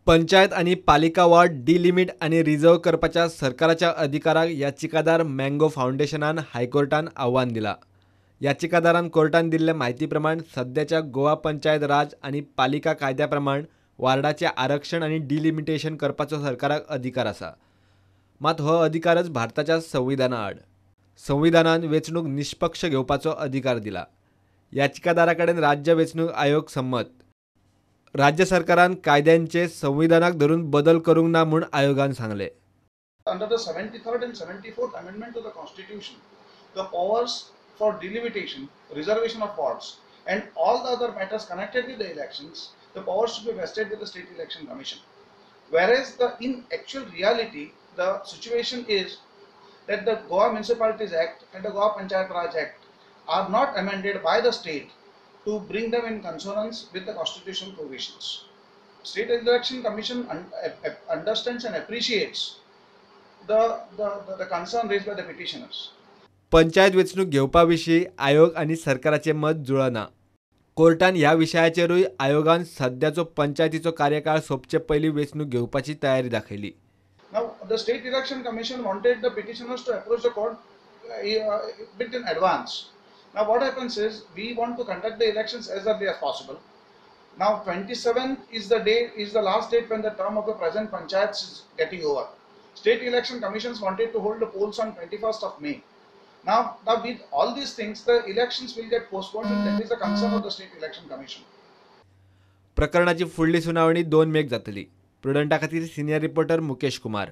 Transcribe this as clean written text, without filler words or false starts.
पंचायत आणि पालिका ward delimit आणि रिझर्व्ह करपाच्या सरकाराच्या अधिकाराक याचिकादार मँगो फाउंडेशनान हायकोर्टान आव्हान दिला. याचिकादारान कोर्टान दिल्ल्या म्हायती प्रमाण सध्याच्या गोवा पंचायत राज आणि पालिका कायद्याप्रमाण वॉर्डाचे आरक्षण आणि डिलिमिटेशन करपाचो सरकाराक अधिकार आसा. मात हो अधिकारच भारताच्या संविधाना आड. संविधानान वेंचणूक निष्पक्ष घेवपाचो अधिकार दिला. याचिकादारा कडेन राज्य वेंचणूक आयोग संमत. राज्य सरकारान कायद्यांचे संविधानाक धरून बदल करूंक ना म्हूण आयोगान सांगले. Under the 73rd and 74th Amendment to the Constitution, the powers for delimitation, reservation of wards, and all the other matters connected with the elections, the powers should be vested with the State Election Commission. Whereas in actual reality, the situation is that the Goa Municipalities Act and the Goa Panchayat Raj Act are not amended by the state to bring them in consonance with the constitutional provisions. State Election Commission understands and appreciates the concern raised by the petitioners. Panchayat वेंचणूक घेवपाविशीं आयोग आणि सरकाराचे मत जुळना. कोर्टान ह्या विशयाचेरूय आयोगान सध्याचो पंचायतीचो कार्यकाळ सोंपचे पयलीं वेंचणूक घेवपाची तयारी दाखयली. Now, the State Election Commission wanted the petitioners to approach the court a bit in advance. Now, what happens is we want to conduct the elections as early as possible. Now, 27th is the last date when the term of the present panchayats is getting over. State Election Commissions wanted to hold the polls on 21st of May. Now with all these things, the elections will get postponed, and that is the concern of the State Election Commission. प्रकरणाची फुडली सुनावणी 2 make जातली. प्रुडंटा खातीर senior reporter Mukesh Kumar.